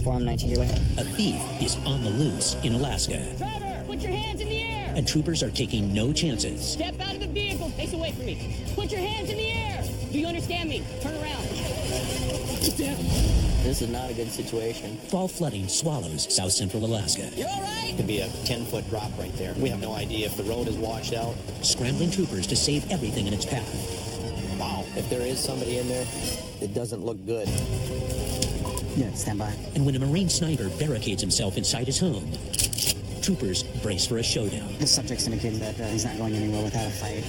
F04E12, your way. A thief is on the loose in Alaska. Driver, put your hands in the air! And troopers are taking no chances. Step out of the vehicle, face away from me. Put your hands in the air! Do you understand me? Turn around. Get down. This is not a good situation. Fall flooding swallows South Central Alaska. You all right? Could be a 10-foot drop right there. We have no idea if the road is washed out. Scrambling troopers to save everything in its path. Wow, if there is somebody in there, it doesn't look good. Yeah, stand by. And when a Marine sniper barricades himself inside his home, troopers brace for a showdown. The subject's indicated that he's not going anywhere without a fight.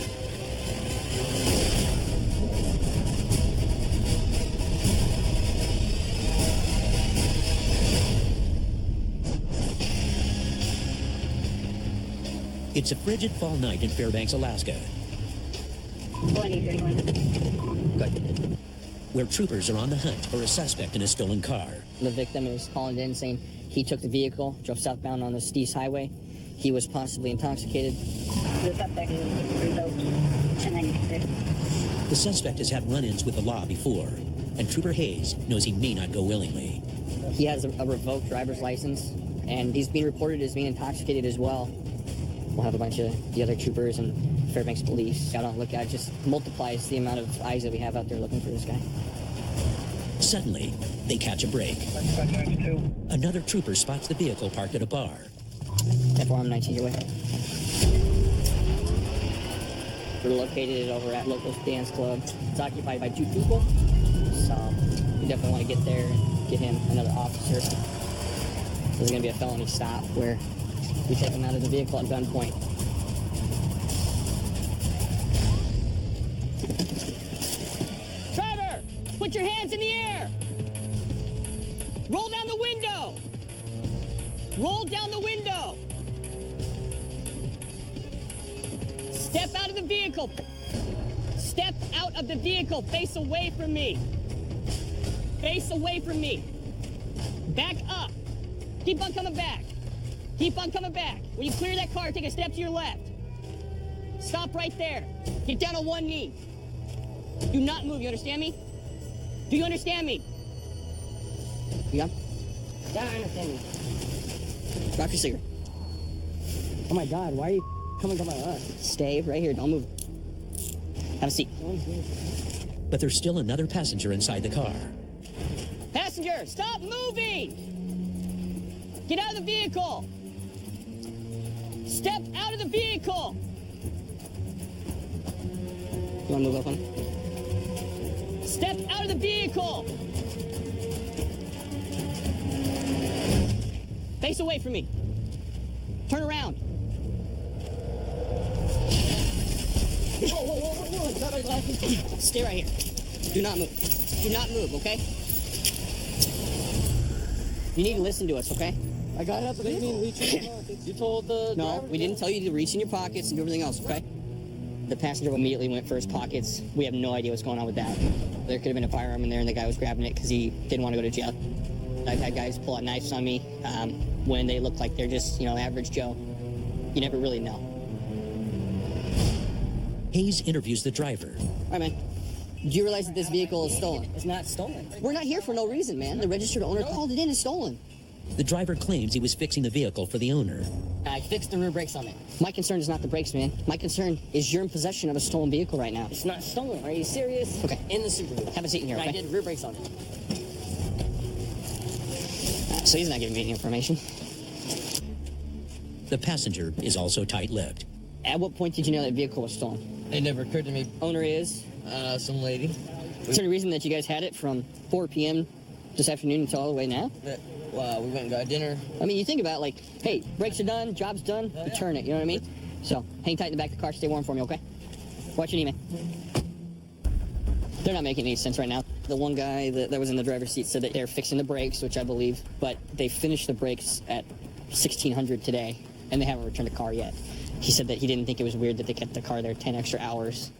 It's a frigid fall night in Fairbanks, Alaska, 2031. Good. Where troopers are on the hunt for a suspect in a stolen car. The victim is calling in saying he took the vehicle, drove southbound on the Steves Highway. He was possibly intoxicated. The suspect is revoked 1096. The suspect has had run-ins with the law before, and Trooper Hayes knows he may not go willingly. He has a revoked driver's license, and he's being reported as being intoxicated as well. We'll have a bunch of the other troopers and Fairbanks police out on the lookout. It just multiplies the amount of eyes that we have out there looking for this guy. Suddenly, they catch a break. Another trooper spots the vehicle parked at a bar. F04E12, your way. We're located over at local dance club. It's occupied by 2 people, so we definitely want to get there and get him another officer. This is going to be a felony stop where we take him out of the vehicle at gunpoint. Driver, put your hands in the air! Roll down the window! Roll down the window! Step out of the vehicle! Step out of the vehicle! Face away from me! Face away from me! Back up! Keep on coming back! Keep on coming back! When you clear that car, take a step to your left. Stop right there. Get down on one knee. Do not move, you understand me? Do you understand me? You got him? Yeah, I understand you. Drop your cigarette. Oh my God, why are you coming to my us? Stay right here, don't move. Have a seat. But there's still another passenger inside the car. Passenger, stop moving! Get out of the vehicle! Step out of the vehicle! You want to move up on? Step out of the vehicle! Face away from me. Turn around. Whoa. Stay right here. Do not move. Do not move, okay? You need to listen to us, okay? I got out the vehicle. You told the No, driver we didn't tell you to reach in your pockets and do everything else, okay? The passenger immediately went for his pockets. We have no idea what's going on with that. There could have been a firearm in there and the guy was grabbing it because he didn't want to go to jail. I've had guys pull out knives on me when they look like they're just, average Joe. You never really know. Hayes interviews the driver. All right, man. Do you realize that this vehicle is stolen? It's not stolen. We're not here for no reason, man. The registered owner called it in as stolen. The driver claims he was fixing the vehicle for the owner. I fixed the rear brakes on it. My concern is not the brakes, man. My concern is you're in possession of a stolen vehicle right now. It's not stolen. Are you serious? Okay. In the Subaru. Have a seat in here, I okay? did rear brakes on it. So he's not giving me any information. The passenger is also tight-lipped. At what point did you know that vehicle was stolen? It never occurred to me. Owner is? Some lady. Is there any reason that you guys had it from 4 p.m. this afternoon until all the way now? We went and got dinner. I mean, you think about it, hey, brakes are done, job's done, return it, you know what I mean? So, hang tight in the back of the car, stay warm for me, okay? Watch your knee, man. They're not making any sense right now. The one guy that was in the driver's seat said that they're fixing the brakes, which I believe, but they finished the brakes at 1600 today, and they haven't returned the car yet. He said that he didn't think it was weird that they kept the car there 10 extra hours.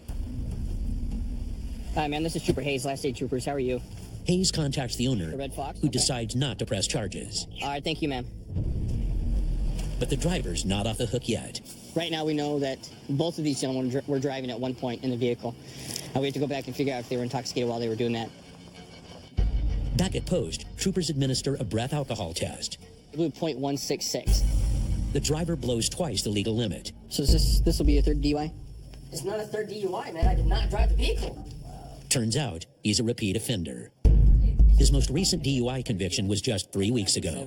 Hi, man, this is Trooper Hayes, Last Aid Troopers. How are you? Hayes contacts the owner, The Red Fox? who Okay. decides not to press charges. All right, thank you, ma'am. But the driver's not off the hook yet. Right now, we know that both of these gentlemen were driving at one point in the vehicle. We have to go back and figure out if they were intoxicated while they were doing that. Back at post, troopers administer a breath alcohol test. I blew .166. The driver blows twice the legal limit. So is this will be a third DUI? It's not a third DUI, man. I did not drive the vehicle. Turns out, he's a repeat offender. His most recent DUI conviction was just 3 weeks ago.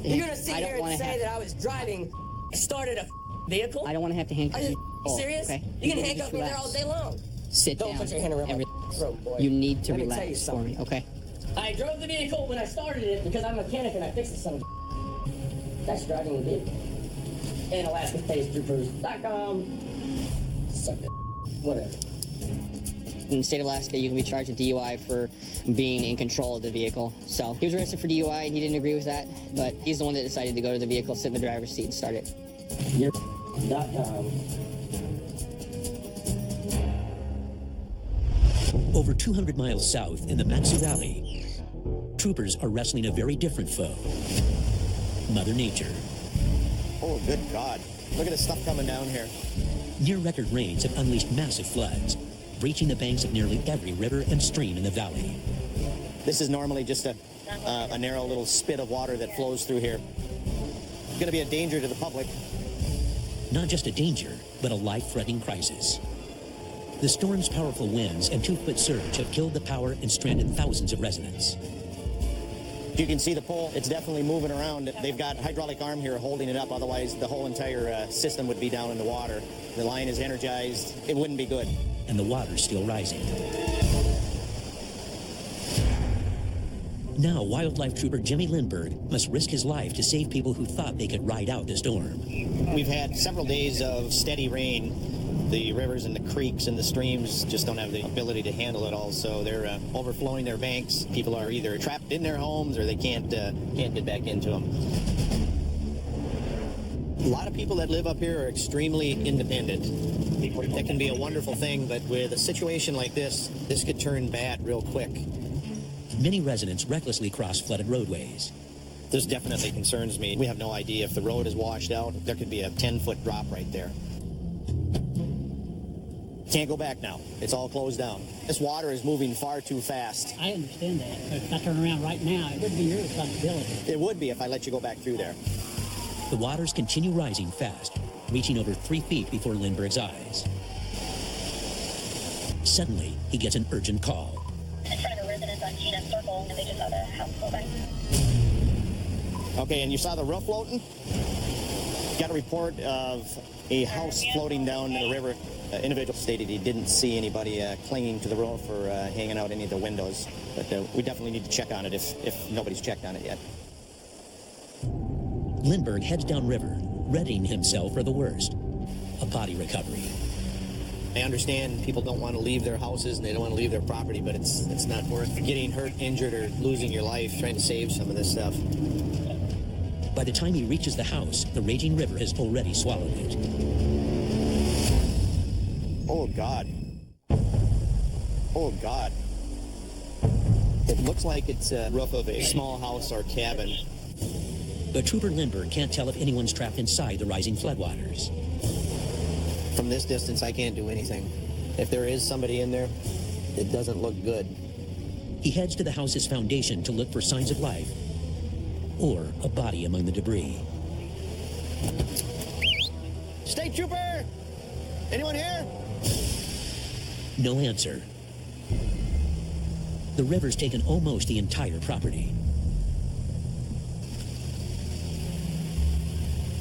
You're gonna sit here and say that I was driving, started a vehicle? I don't want to have to handcuff Are you. you serious? Okay. You can Just handcuff me there all relax. day long. Sit Don't down. put your hand around my and throat, boy. You need to Let me tell you relax for something. me, okay? I drove the vehicle when I started it because I'm a mechanic and I fixed the son of a. That's driving the vehicle. And AlaskaSpaceTroopers.com. Suck it. Whatever. In the state of Alaska, you can be charged with DUI for being in control of the vehicle. So he was arrested for DUI, and he didn't agree with that, but he's the one that decided to go to the vehicle, sit in the driver's seat, and start it. Yep.com. Over 200 miles south in the Matsu Valley, troopers are wrestling a very different foe, Mother Nature. Oh, good God. Look at the stuff coming down here. Near-record rains have unleashed massive floods, breaching the banks of nearly every river and stream in the valley. This is normally just a narrow little spit of water that flows through here. It's going to be a danger to the public. Not just a danger, but a life-threatening crisis. The storm's powerful winds and 2-foot surge have killed the power and stranded thousands of residents. You can see the pole. It's definitely moving around. They've got a hydraulic arm here holding it up. Otherwise, the whole entire system would be down in the water. The line is energized. It wouldn't be good. And the water's still rising. Now, wildlife trooper Jimmy Lindbergh must risk his life to save people who thought they could ride out the storm. We've had several days of steady rain. The rivers and the creeks and the streams just don't have the ability to handle it all, so they're overflowing their banks. People are either trapped in their homes or they can't get back into them. A lot of people that live up here are extremely independent. That can be a wonderful thing, but with a situation like this could turn bad real quick. Many residents recklessly cross flooded roadways. This definitely concerns me. We have no idea if the road is washed out. There could be a 10-foot drop right there. Can't go back now. It's all closed down. This water is moving far too fast. I understand that. But if I turn around right now, it would be your responsibility. It would be if I let you go back through there. The waters continue rising fast, reaching over 3 feet before Lindbergh's eyes. Suddenly, he gets an urgent call. In front of a residence on Gina Circle, and they just saw the house float by. Okay, and you saw the roof floating? Got a report of a house floating down the river. Individual stated he didn't see anybody clinging to the roof or hanging out any of the windows. But we definitely need to check on it if nobody's checked on it yet. Lindbergh heads downriver, readying himself for the worst, a body recovery. I understand people don't want to leave their houses and they don't want to leave their property, but it's not worth getting hurt, injured, or losing your life trying to save some of this stuff. By the time he reaches the house, the raging river has already swallowed it. Oh, God. Oh, God. It looks like it's a roof of a small house or cabin. But Trooper Lindbergh can't tell if anyone's trapped inside the rising floodwaters. From this distance, I can't do anything. If there is somebody in there, it doesn't look good. He heads to the house's foundation to look for signs of life or a body among the debris. State Trooper! Anyone here? No answer. The river's taken almost the entire property.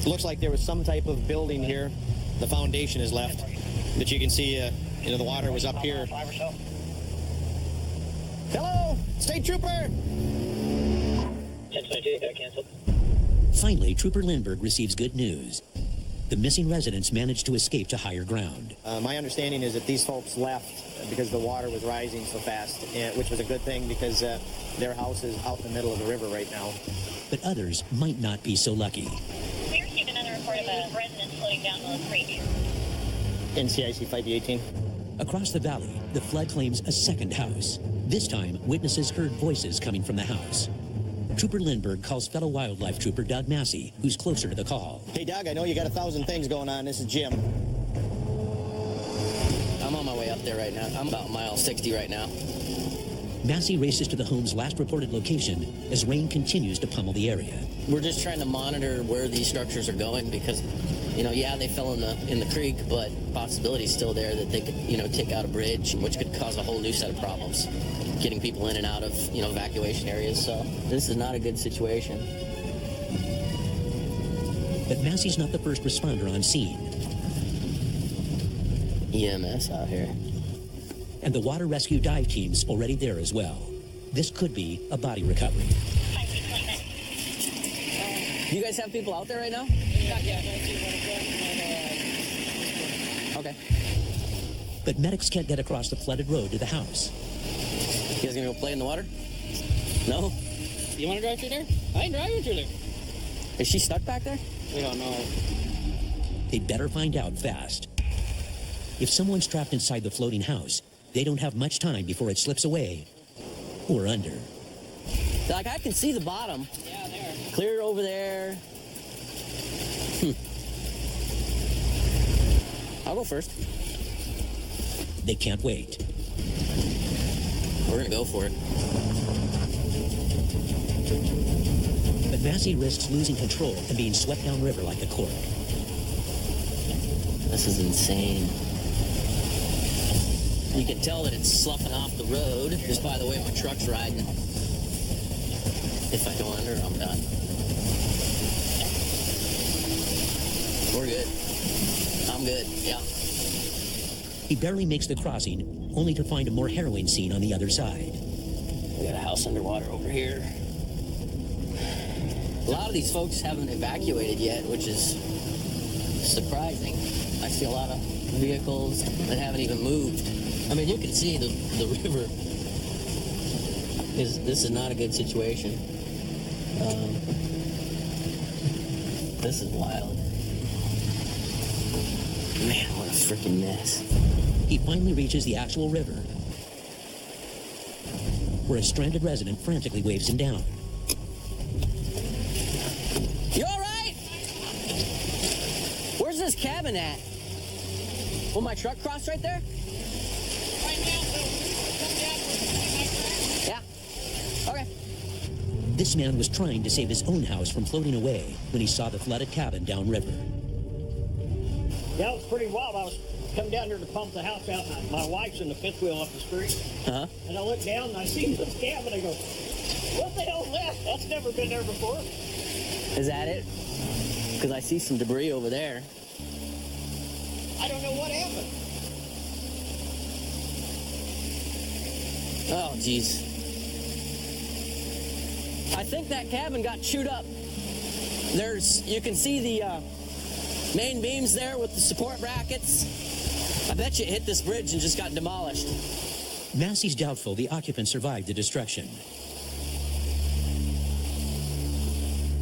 Looks like there was some type of building here. The foundation is left. But you can see, the water was up here. Hello? State Trooper! 1022, got canceled. Finally, Trooper Lindbergh receives good news. The missing residents managed to escape to higher ground. My understanding is that these folks left because the water was rising so fast, which was a good thing because their house is out in the middle of the river right now. But others might not be so lucky. We received another report of a resident floating down the creek. NCIC 5B18. Across the valley, the flood claims a second house. This time, witnesses heard voices coming from the house. Trooper Lindbergh calls fellow wildlife trooper Doug Massey, who's closer to the call. Hey, Doug, I know you got 1,000 things going on. This is Jim. I'm on my way up there right now. I'm about mile 60 right now. Massey races to the home's last reported location as rain continues to pummel the area. We're just trying to monitor where these structures are going because, you know, yeah, they fell in the creek, but possibility is still there that they could, you know, take out a bridge, which could cause a whole new set of problems, getting people in and out of, you know, evacuation areas. So this is not a good situation. But Massey's not the first responder on scene, EMS out here. and the water rescue dive team's already there as well. This could be a body recovery. Do you guys have people out there right now? Not yet. Okay. But medics can't get across the flooded road to the house. You guys gonna go play in the water? No? You want to drive through there? I ain't driving through there. Is she stuck back there? We don't know. They'd better find out fast. If someone's trapped inside the floating house, they don't have much time before it slips away or under. Like, I can see the bottom. Yeah, there. Clear over there. I'll go first. They can't wait. We're gonna go for it. But Massey risks losing control and being swept downriver like a cork. This is insane. You can tell that it's sloughing off the road just by the way my truck's riding. If I go under, I'm done. We're good. I'm good, yeah. He barely makes the crossing, only to find a more harrowing scene on the other side. We got a house underwater over here. A lot of these folks haven't evacuated yet, which is surprising. I see a lot of vehicles that haven't even moved. I mean, you can see the river. This is not a good situation. This is wild. Man, what a freaking mess. He finally reaches the actual river, where a stranded resident frantically waves him down. You all right? Where's this cabin at? Will my truck cross right there? Right now, so come down with Yeah. Okay. This man was trying to save his own house from floating away when he saw the flooded cabin downriver. Yeah, it was pretty wild. I was coming down here to pump the house out, and my wife's in the fifth wheel up the street. Uh-huh. And I look down, and I see this cabin, and I go, what the hell's that? That's never been there before. Is that it? Because I see some debris over there. I don't know what happened. Oh, jeez. I think that cabin got chewed up. You can see the main beams there with the support brackets. I bet you it hit this bridge and just got demolished. Massey's doubtful the occupants survived the destruction.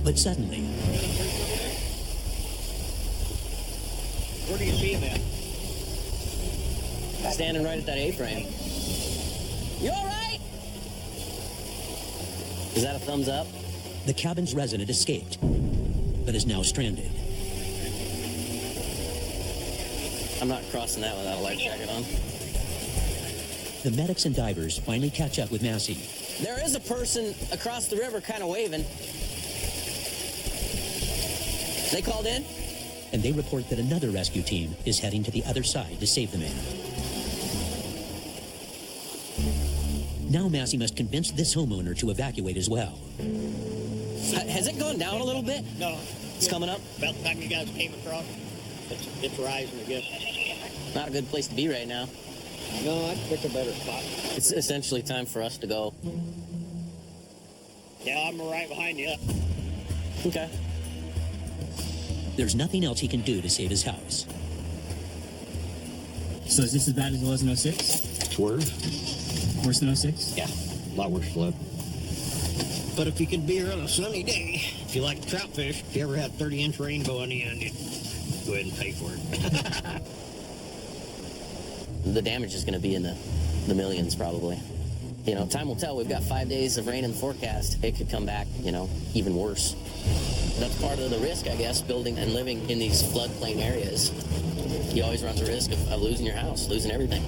But suddenly, Where do you see him at? Standing right at that A-frame. You all right? Is that a thumbs up? the cabin's resident escaped, but is now stranded. I'm not crossing that without a life jacket on. The medics and divers finally catch up with Massey. There is a person across the river kind of waving. They called in? And they report that another rescue team is heading to the other side to save the man. Now Massey must convince this homeowner to evacuate as well. Has it gone down a little bit? No. It's coming up? About the time you guys came across, it's rising, I guess. Not a good place to be right now. No, I'd pick a better spot. It's essentially time for us to go. Yeah, I'm right behind you. Okay. There's nothing else he can do to save his house. So is this as bad as it was in 06? It's worse. Worse than 06? Yeah, a lot worse flood. But if you could be here on a sunny day, if you like trout fish, if you ever had 30-inch rainbow on the end, you'd go ahead and pay for it. The damage is going to be in the millions, probably. You know, time will tell. We've got 5 days of rain in the forecast. It could come back, you know, even worse. That's part of the risk, I guess, building and living in these floodplain areas. You always run the risk of losing your house, losing everything.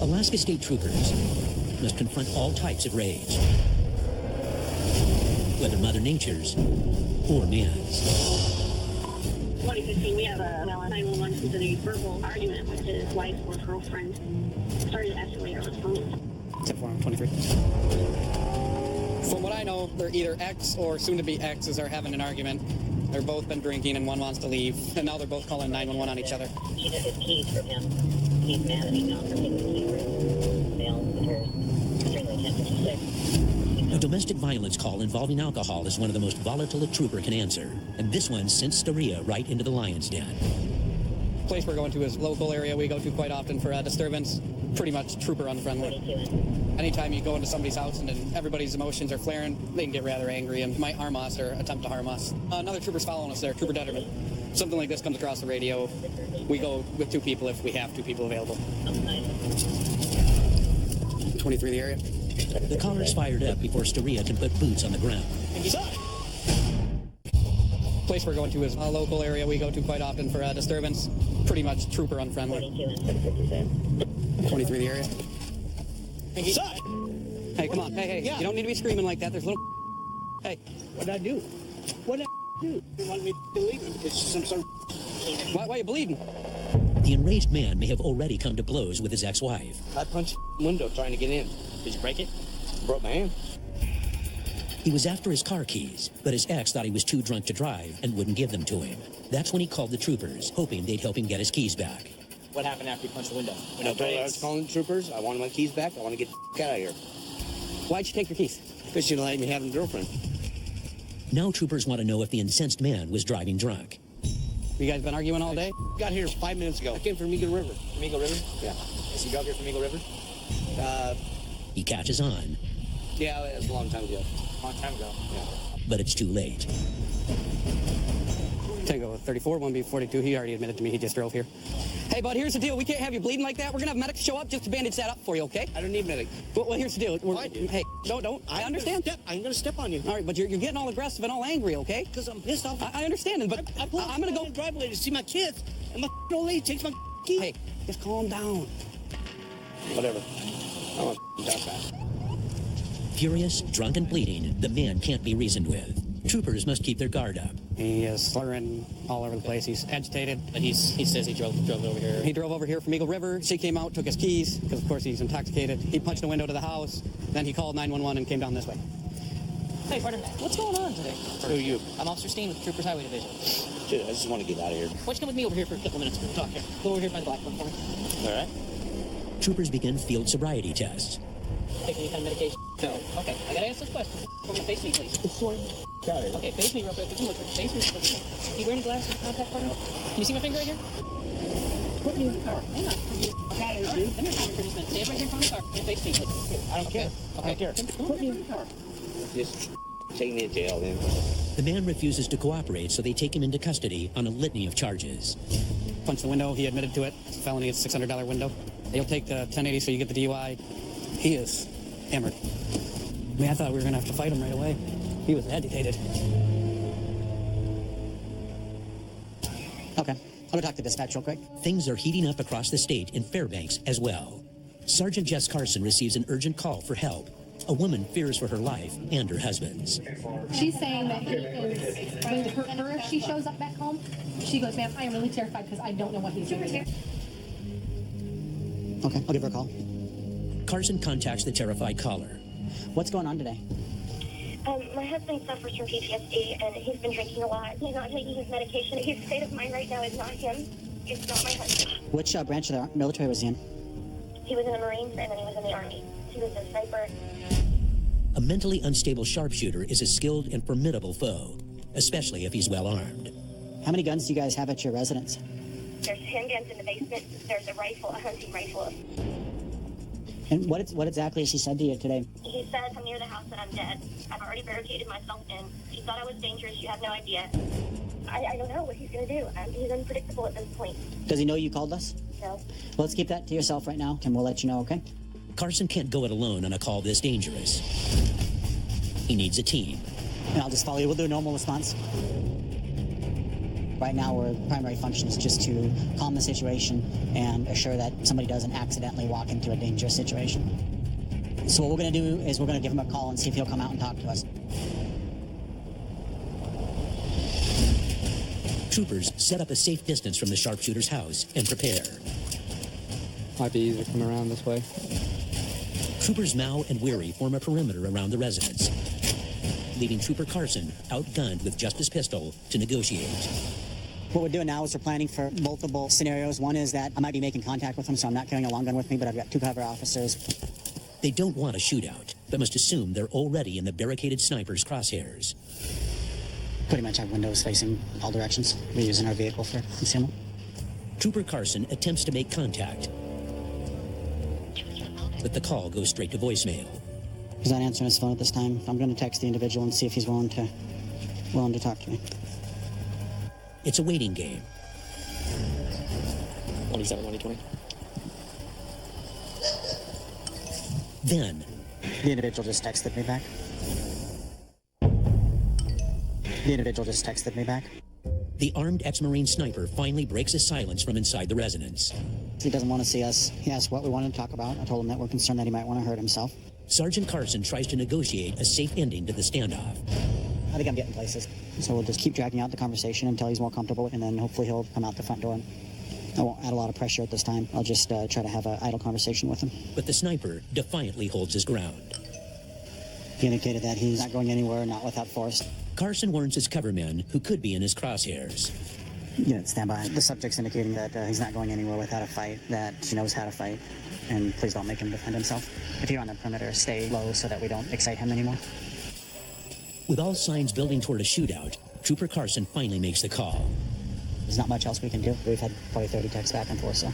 A Alaska State Troopers must confront all types of rage, whether Mother Nature's or man's. 2015, we have a 911 who's in a verbal argument with his wife or girlfriend. Started to escalate over the phone. Except for 23. From what I know, they're either ex or soon-to-be exes are having an argument. They're both been drinking and one wants to leave, and now they're both calling 911 on each other. She took his keys from him. He's mad at me now for taking the keys from him. Mail with her extremely 1056. A domestic violence call involving alcohol is one of the most volatile a trooper can answer, and this one sent Staria right into the lion's den. The place we're going to is a local area we go to quite often for a disturbance. Pretty much trooper unfriendly. Anytime you go into somebody's house and then everybody's emotions are flaring, they can get rather angry and might harm us or attempt to harm us. Another trooper's following us there, Trooper Detterman. Something like this comes across the radio. We go with 2 people if we have 2 people available. 23 the area. The caller's fired up before Staria can put boots on the ground. Place we're going to is a local area we go to quite often for a disturbance. Pretty much trooper unfriendly. 23 the area. Hey, come on. Hey, Yeah. you don't need to be screaming like that. There's little Hey, What'd I do? What'd I do? You wanted me to leave him because some sort of... why are you bleeding? The enraged man may have already come to blows with his ex-wife. I punched the window trying to get in. Did you break it? Broke my hand. He was after his car keys, but his ex thought he was too drunk to drive and wouldn't give them to him. That's when he called the troopers, hoping they'd help him get his keys back. What happened after you punched the window? I told her I was calling the troopers. I wanted my keys back. I want to get the out of here. Why'd you take your keys? Because she let me have a girlfriend. Now troopers want to know if the incensed man was driving drunk. You guys been arguing all day? Got here 5 minutes ago. I came from Eagle River. From Eagle River? Yeah. So you drove here from Eagle River? He catches on, Yeah, it was a long time ago. Long time ago. Yeah. but it's too late. Tango 34, 1B42, he already admitted to me he just drove here. Hey, bud, here's the deal. We can't have you bleeding like that. We're going to have medics show up just to bandage that up for you, okay? I don't need medic. Well, here's the deal. I do. Hey, don't. I understand. I'm going to step on you. All right, but you're getting all aggressive and all angry, okay? Because I'm pissed off. I understand, but I pulled I'm going to down go. the driveway to see my kids, and my old lady takes my key. Hey, just calm down. Whatever. I want to talk fast. Furious, drunk, and bleeding, the man can't be reasoned with. Troopers must keep their guard up. He is slurring all over the place. He's agitated. But he says he drove over here. He drove over here from Eagle River. She came out, took his keys, because of course he's intoxicated. He punched a window to the house. Then he called 911 and came down this way. Hey, partner, what's going on today? Who are you? I'm Officer Steen with Troopers Highway Division. Dude, I just want to get out of here. Why don't you come with me over here for a couple minutes? We'll talk here. Go over here by the black book for me. All right. Troopers begin field sobriety tests. Taking any kind of medication? No. Okay, I gotta ask this question. Face me, please. Okay, face me real quick. Face me real quick. Do you wear any glasses, contact partner? Can you see my finger right here? Put me in the car. Hang on. Okay, come here for just a minute. Stay right here in front of the car. And face me, please. I don't care. Okay. I don't care. Put me in the car. Just take me to jail, then. The man refuses to cooperate, so they take him into custody on a litany of charges. Punched the window. He admitted to it. It's a felony. It's a $600 window. They'll take the 1080 so you get the DUI. He is hammered. I mean, I thought we were going to have to fight him right away. He was agitated. Okay. I'm going to talk to dispatch real quick. Things are heating up across the state in Fairbanks as well. Sergeant Jess Carson receives an urgent call for help. A woman fears for her life and her husband's. She's saying that he is going to hurt her if she shows up back home. She goes, ma'am, I am really terrified because I don't know what he's doing here. Okay, I'll give her a call. Carson contacts the terrified caller. What's going on today? My husband suffers from PTSD, and he's been drinking a lot. He's not taking his medication. His state of mind right now is not him. It's not my husband. Which branch of the military was he in? He was in the Marines, and then he was in the Army. He was a sniper. A mentally unstable sharpshooter is a skilled and formidable foe, especially if he's well armed. How many guns do you guys have at your residence? There's handguns in the basement. There's a rifle, a hunting rifle. And what exactly has he said to you today? He said, "I'm near the house and I'm dead. I've already barricaded myself in. He thought I was dangerous. You have no idea." I don't know what he's going to do. He's unpredictable at this point. Does he know you called us? No. Well, let's keep that to yourself right now, and we'll let you know, okay? Carson can't go it alone on a call this dangerous. He needs a team. And I'll just follow you. We'll do a normal response. Right now, our primary function is just to calm the situation and assure that somebody doesn't accidentally walk into a dangerous situation. So what we're going to do is we're going to give him a call and see if he'll come out and talk to us. Troopers set up a safe distance from the sharpshooter's house and prepare. Might be easier to come around this way. Troopers Mao and Weary form a perimeter around the residence, leaving Trooper Carson outgunned with just his pistol to negotiate. What we're doing now is we're planning for multiple scenarios. One is that I might be making contact with him, so I'm not carrying a long gun with me, but I've got 2 cover officers. They don't want a shootout, but must assume they're already in the barricaded sniper's crosshairs. Pretty much have windows facing all directions. We're using our vehicle for concealment. Trooper Carson attempts to make contact, but the call goes straight to voicemail. He's not answering his phone at this time. I'm going to text the individual and see if he's willing to talk to me. It's a waiting game. 27, 2020. Then, the individual just texted me back. The armed ex-Marine sniper finally breaks his silence from inside the residence. He doesn't want to see us. He asked what we wanted to talk about. I told him that we're concerned that he might want to hurt himself. Sergeant Carson tries to negotiate a safe ending to the standoff. I think I'm getting places. So we'll just keep dragging out the conversation until he's more comfortable, and then hopefully he'll come out the front door. I won't add a lot of pressure at this time. I'll just try to have an idle conversation with him. But the sniper defiantly holds his ground. He indicated that he's not going anywhere, not without force. Carson warns his cover men who could be in his crosshairs. Stand by. The subject's indicating that he's not going anywhere without a fight, that he knows how to fight, and please don't make him defend himself. If you're on the perimeter, stay low so that we don't excite him anymore. With all signs building toward a shootout, Trooper Carson finally makes the call. There's not much else we can do. We've had probably 30 texts back and forth, so.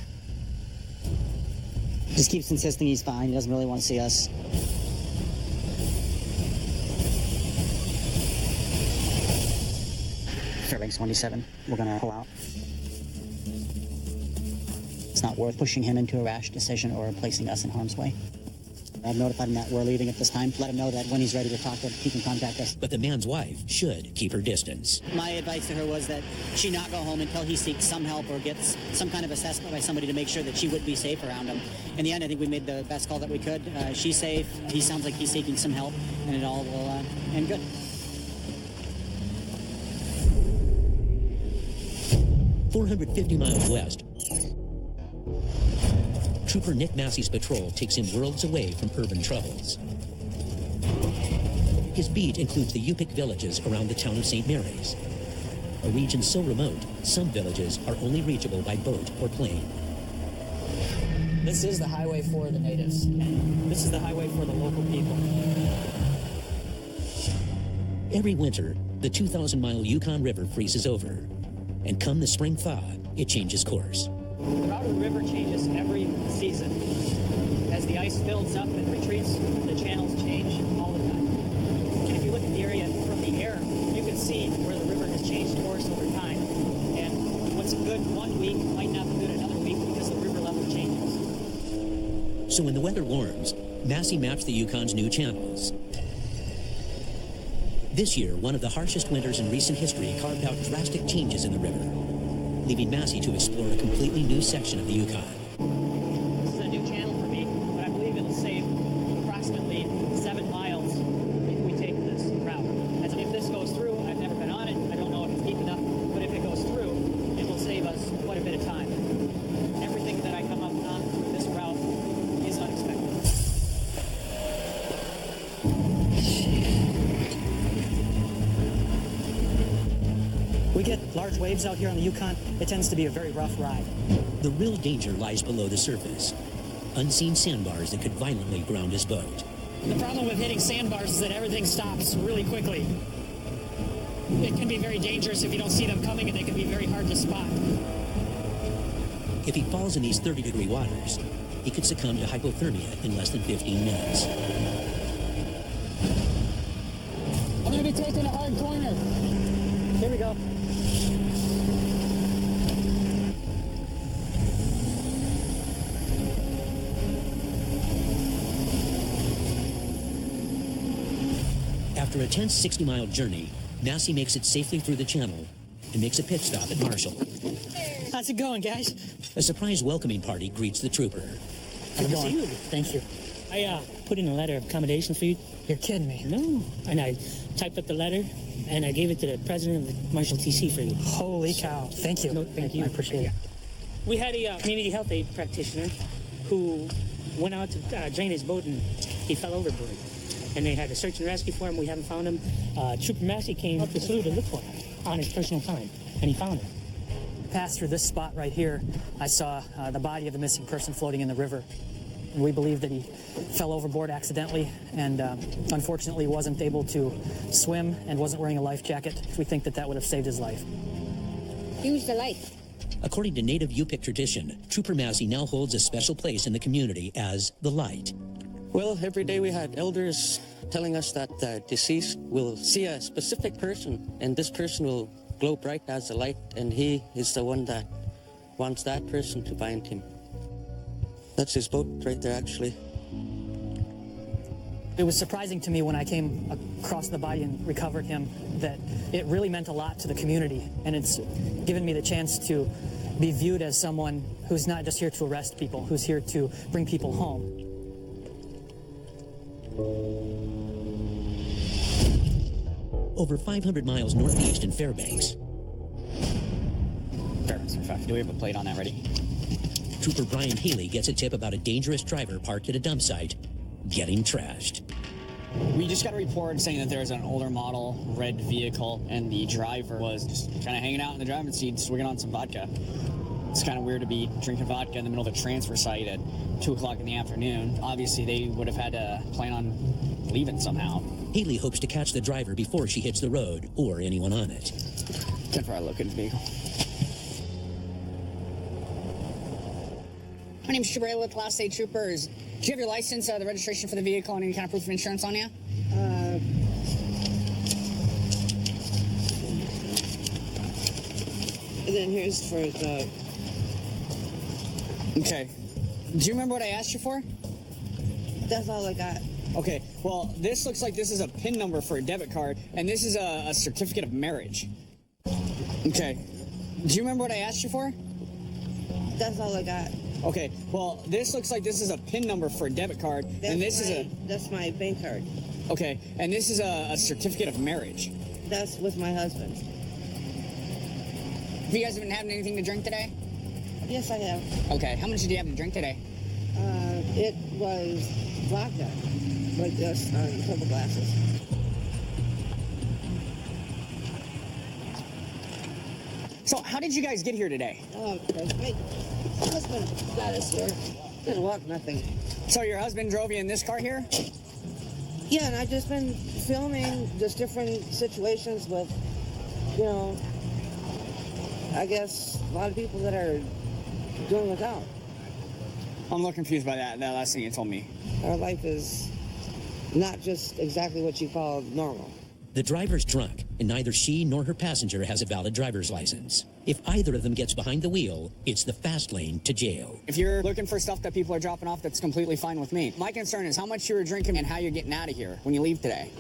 Just keeps insisting he's fine. He doesn't really want to see us. Fairbanks 27. We're going to pull out. It's not worth pushing him into a rash decision or placing us in harm's way. I've notified him that we're leaving at this time. Let him know that when he's ready to talk, that he can contact us. But the man's wife should keep her distance. My advice to her was that she not go home until he seeks some help or gets some kind of assessment by somebody to make sure that she would be safe around him. In the end, I think we made the best call that we could. She's safe. He sounds like he's seeking some help, and it all will end good. "450 miles west, Trooper Nick Massey's patrol takes him worlds away from urban troubles. His beat includes the Yupik villages around the town of St. Mary's, a region so remote, some villages are only reachable by boat or plane. This is the highway for the natives. This is the highway for the local people. Every winter, the 2,000-mile Yukon River freezes over, and come the spring thaw, it changes course. The route of the river changes every season. As the ice builds up and retreats, the channels change all the time. And if you look at the area from the air, you can see where the river has changed course over time. And what's good one week might not be good another week because the river level changes. So when the weather warms, Massey maps the Yukon's new channels. This year, one of the harshest winters in recent history carved out drastic changes in the river, leaving Massey to explore a completely new section of the Yukon. This is a new channel for me, but I believe it'll save approximately 7 miles if we take this route. As if this goes through, I've never been on it, I don't know if it's deep enough, but if it goes through, it will save us quite a bit of time. Everything that I come up on this route is unexpected. We get large waves out here on the Yukon. It tends to be a very rough ride. The real danger lies below the surface. Unseen sandbars that could violently ground his boat. The problem with hitting sandbars is that everything stops really quickly. It can be very dangerous if you don't see them coming, and they can be very hard to spot. If he falls in these 30-degree waters, he could succumb to hypothermia in less than 15 minutes. I'm going to be taking a hard corner. Here we go. After a tense 60-mile journey, Massey makes it safely through the channel and makes a pit stop at Marshall. How's it going, guys? A surprise welcoming party greets the trooper. How's it going? Thank you. I put in a letter of accommodation for you. You're kidding me. No. And I typed up the letter, and I gave it to the president of the Marshall TC for you. Holy cow. Thank you. No, thank you. I appreciate it. We had a community health aid practitioner who went out to drain his boat, and he fell overboard. And they had a search and rescue for him. We haven't found him. Trooper Massey came up the slough to look for him on his personal time, and he found him. Passed through this spot right here, I saw the body of the missing person floating in the river. And we believe that he fell overboard accidentally and unfortunately wasn't able to swim and wasn't wearing a life jacket. We think that that would have saved his life. Use the light. According to native Yupik tradition, Trooper Massey now holds a special place in the community as the light. Well, every day we had elders telling us that the deceased will see a specific person, and this person will glow bright as the light, and he is the one that wants that person to find him. That's his boat right there, actually. It was surprising to me when I came across the body and recovered him that it really meant a lot to the community, and it's given me the chance to be viewed as someone who's not just here to arrest people, who's here to bring people home. Over 500 miles northeast in Fairbanks. Fairbanks, in fact. Do we have a plate on that ready? Trooper Brian Healy gets a tip about a dangerous driver parked at a dump site getting trashed. We just got a report saying that there's an older model red vehicle, and the driver was just kind of hanging out in the driving seat, swigging on some vodka. It's kind of weird to be drinking vodka in the middle of a transfer site at 2 o'clock in the afternoon. Obviously, they would have had to plan on leaving somehow. Haley hopes to catch the driver before she hits the road or anyone on it. 10-4, look at the vehicle. My name's Trooper Haley with Class A Troopers. Do you have your license, the registration for the vehicle, and any kind of proof of insurance on you? And then here's for the... Okay. Do you remember what I asked you for? That's all I got. Okay, well, this looks like this is a PIN number for a debit card, and this is a certificate of marriage. Okay. Do you remember what I asked you for? That's all I got. Okay, well, this looks like this is a PIN number for a debit card, and this is a... That's my bank card. Okay, and this is a certificate of marriage. That's with my husband. Have you guys been having anything to drink today? Yes, I have. Okay, how much did you have to drink today? It was vodka, like this, a couple glasses. So, how did you guys get here today? Oh, my husband got us here. Didn't walk nothing. So, your husband drove you in this car here? Yeah, and I've just been filming just different situations with, you know, I guess a lot of people that are doing without. I'm a little confused by that last thing you told me. Our life is not just exactly what you call normal. The driver's drunk, and neither she nor her passenger has a valid driver's license. If either of them gets behind the wheel, it's the fast lane to jail. If you're looking for stuff that people are dropping off, that's completely fine with me. My concern is how much you were drinking and how you're getting out of here when you leave today.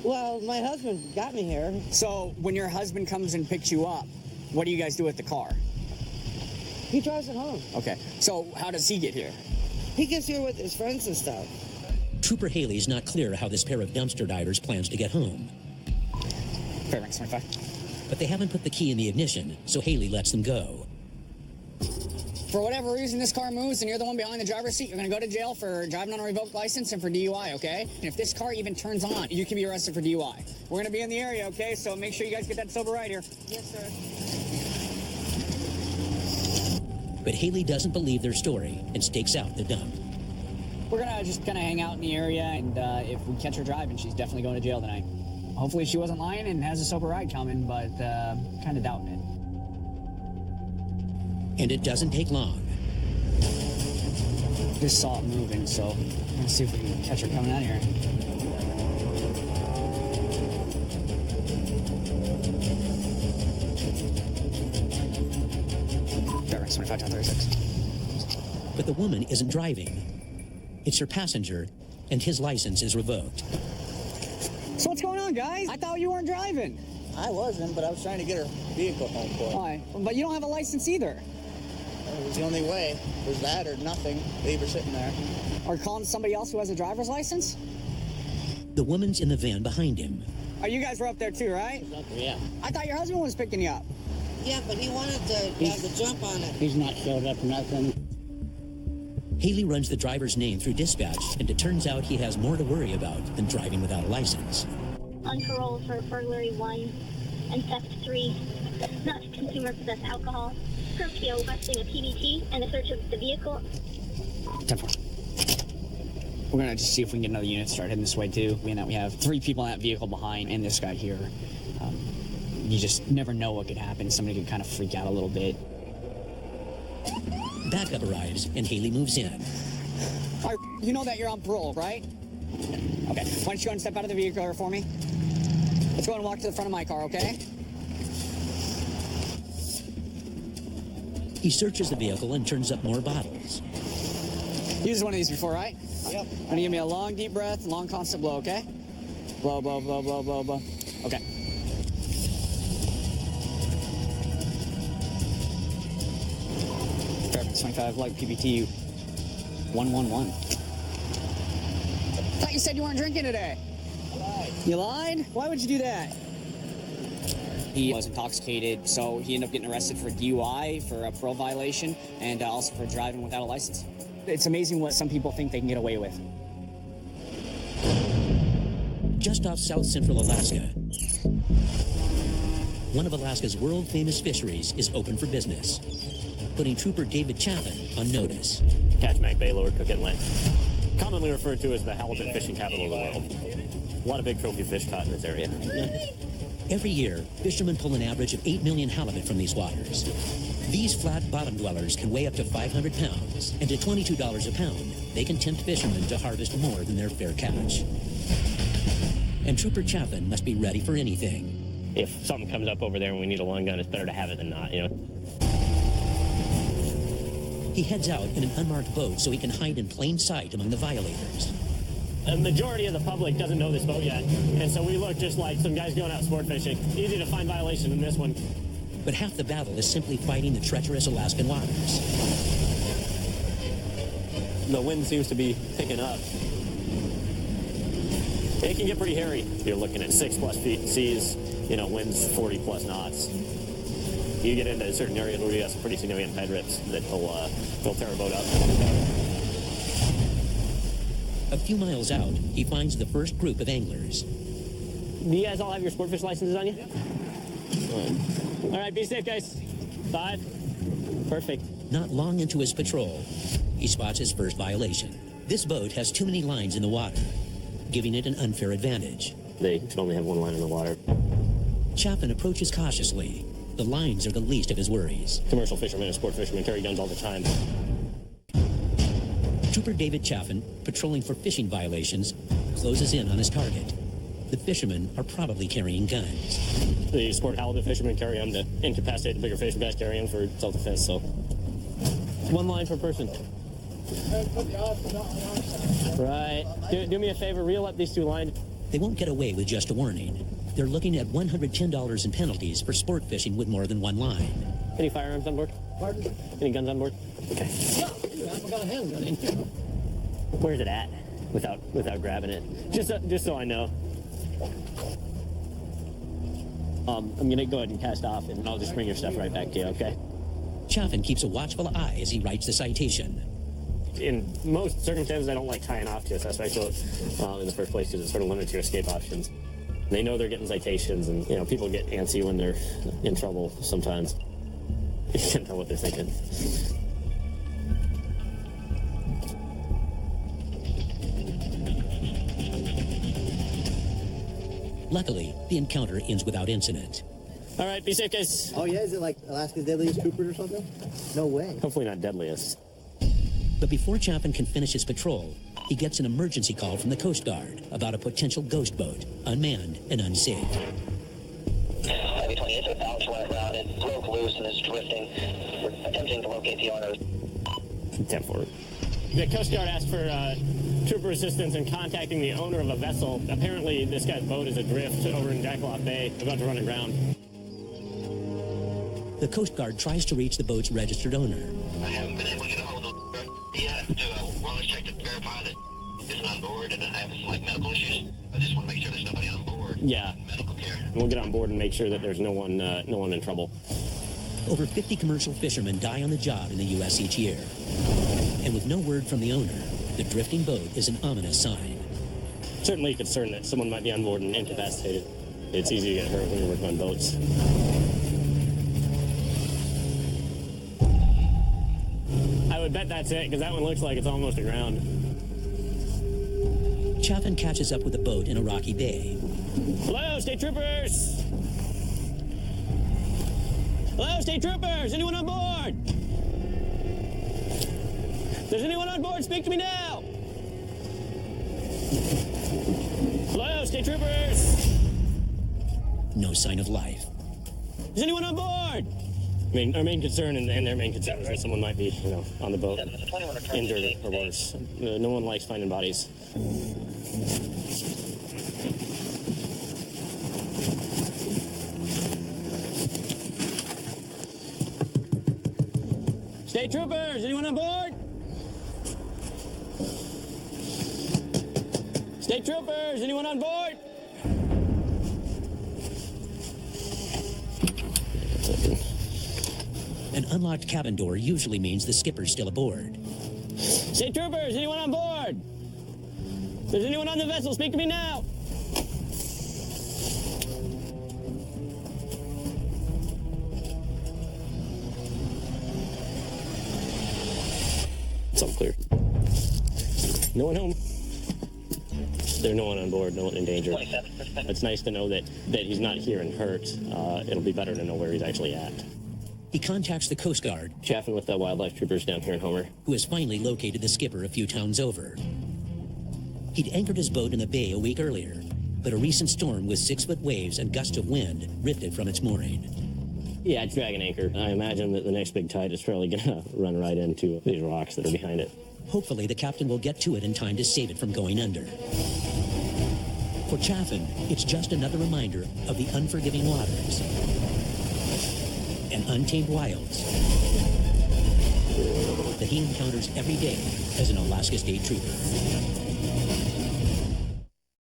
Well, my husband got me here. So, when your husband comes and picks you up, what do you guys do with the car? He drives it home. Okay, so how does he get here? He gets here with his friends and stuff. Trooper Haley's not clear how this pair of dumpster divers plans to get home. Fairbanks 25. But they haven't put the key in the ignition, so Haley lets them go. For whatever reason this car moves and you're the one behind the driver's seat, you're going to go to jail for driving on a revoked license and for DUI, okay? And if this car even turns on, you can be arrested for DUI. We're going to be in the area, okay? So make sure you guys get that sober right here. Yes, sir. But Haley doesn't believe their story and stakes out the dump. We're going to just kind of hang out in the area, and if we catch her driving, she's definitely going to jail tonight. Hopefully she wasn't lying and has a sober ride coming, but kind of doubting it. And it doesn't take long. Just saw it moving, so let's see if we can catch her coming out of here. Fairbanks 25 down 36. But the woman isn't driving. It's her passenger, and his license is revoked. So what's going on, guys? I thought you weren't driving. I wasn't, but I was trying to get her vehicle home for her. Why? But you don't have a license either. It was the only way. It was that or nothing. Leave her sitting there. Or calling somebody else who has a driver's license? The woman's in the van behind him. Oh, you guys were up there too, right? Yeah. I thought your husband was picking you up. Yeah, but he wanted to have the jump on it. He's not showed up or nothing. Haley runs the driver's name through dispatch, and it turns out he has more to worry about than driving without a license. On parole for burglary 1 and theft 3, not to consume or possess alcohol, per PO requesting a PBT and a search of the vehicle. 10-4. We're gonna just see if we can get another unit started heading this way too. Being that we have 3 people in that vehicle behind and this guy here. You just never know what could happen. Somebody could kind of freak out a little bit. Backup arrives, and Haley moves in. All right, you know that you're on parole, right? Okay, why don't you go and step out of the vehicle for me? Let's go and walk to the front of my car, okay? He searches the vehicle and turns up more bottles. You used one of these before, right? Yep. Gonna give me a long, deep breath, long, constant blow, okay? Blow, blow, blow, blow, blow, blow. Okay. Perfect. 25 light PBT 111. Thought you said you weren't drinking today. I lied. You lied? Why would you do that? He was intoxicated, so he ended up getting arrested for DUI, for a parole violation, and also for driving without a license. It's amazing what some people think they can get away with. Just off south central Alaska, one of Alaska's world-famous fisheries is open for business, putting Trooper David Chapin on notice. Kachemak Bay, Lower Cook Inlet, commonly referred to as the halibut fishing capital of the world. A lot of big trophy fish caught in this area. Every year, fishermen pull an average of 8 million halibut from these waters. These flat bottom dwellers can weigh up to 500 pounds, and at $22 a pound, they can tempt fishermen to harvest more than their fair catch. And Trooper Chapin must be ready for anything. If something comes up over there and we need a long gun, it's better to have it than not, you know? He heads out in an unmarked boat so he can hide in plain sight among the violators. A majority of the public doesn't know this boat yet, and so we look just like some guys going out sport fishing. Easy to find violation in this one. But half the battle is simply fighting the treacherous Alaskan waters. The wind seems to be picking up. It can get pretty hairy. You're looking at 6+ feet seas, you know, winds 40+ knots. You get into certain areas where you have some pretty significant tide rips that will tear a boat up. A few miles out, he finds the first group of anglers. Do you guys all have your sport fish licenses on you? All right, be safe, guys. 5. Perfect. Not long into his patrol, he spots his first violation. This boat has too many lines in the water, giving it an unfair advantage. They can only have one line in the water. Chapin approaches cautiously. The lines are the least of his worries. Commercial fishermen and sport fishermen carry guns all the time. Trooper David Chapin, patrolling for fishing violations, closes in on his target. The fishermen are probably carrying guns. The sport halibut fishermen carry them to incapacitate the bigger fish. Bass carry them for self-defense, so. One line per person. Right. Do me a favor, reel up these 2 lines. They won't get away with just a warning. They're looking at $110 in penalties for sport fishing with more than 1 line. Any firearms on board? Pardon? Any guns on board? Okay. Yeah, I've got a handgun in here. Where's it at? Without grabbing it. Just so I know. I'm gonna go ahead and cast off, and I'll just bring your stuff right back to you, okay? Chapin keeps a watchful eye as he writes the citation. In most circumstances, I don't like tying off to a suspect in the first place because it sort of limits your escape options. They know they're getting citations, and you know people get antsy when they're in trouble sometimes. You can't tell what they're thinking. Luckily, the encounter ends without incident. All right, be safe, guys. Oh yeah, is it like Alaska's deadliest troopers or something? No way. Hopefully not deadliest. But before Chapin can finish his patrol, he gets an emergency call from the Coast Guard about a potential ghost boat, unmanned and unsafe. Heavy 28, the ballast went around, it broke loose and is drifting. We're attempting to locate the owner. 10-4. The Coast Guard asked for trooper assistance in contacting the owner of a vessel. Apparently, this guy's boat is adrift over in Jackalope Bay, about to run aground. The Coast Guard tries to reach the boat's registered owner. I haven't been able to get a hold of the yet to wellness check to verify that isn't on board and I have some medical issues. I just want to make sure there's nobody on board. Yeah. Medical care. We'll get on board and make sure that there's no one in trouble. Over 50 commercial fishermen die on the job in the U.S. each year. And with no word from the owner, the drifting boat is an ominous sign. Certainly a concern that someone might be on board and incapacitated. It's easy to get hurt when you're working on boats. I would bet that's it, because that one looks like it's almost aground. Chaffin catches up with the boat in a rocky bay. Hello, state troopers! Hello, state troopers! Anyone on board? If there's anyone on board, speak to me now! Hello, state troopers! No sign of life. Is anyone on board? I mean, our main concern and their main concern is that someone might be, on the boat, injured or worse. No one likes finding bodies. State troopers, anyone on board? State troopers, anyone on board? An unlocked cabin door usually means the skipper's still aboard. State troopers, anyone on board? If there's anyone on the vessel, speak to me now. It's all clear. No one home. There's no one on board, no one in danger. It's nice to know that he's not here and hurt. It'll be better to know where he's actually at. He contacts the Coast Guard, Chaffin with the wildlife troopers down here in Homer, who has finally located the skipper a few towns over. He'd anchored his boat in the bay a week earlier, but a recent storm with 6-foot waves and gusts of wind ripped it from its mooring. Yeah, it's dragging anchor. I imagine that the next big tide is probably going to run right into these rocks that are behind it. Hopefully, the captain will get to it in time to save it from going under. For Chaffin, it's just another reminder of the unforgiving waters and untamed wilds that he encounters every day as an Alaska State Trooper.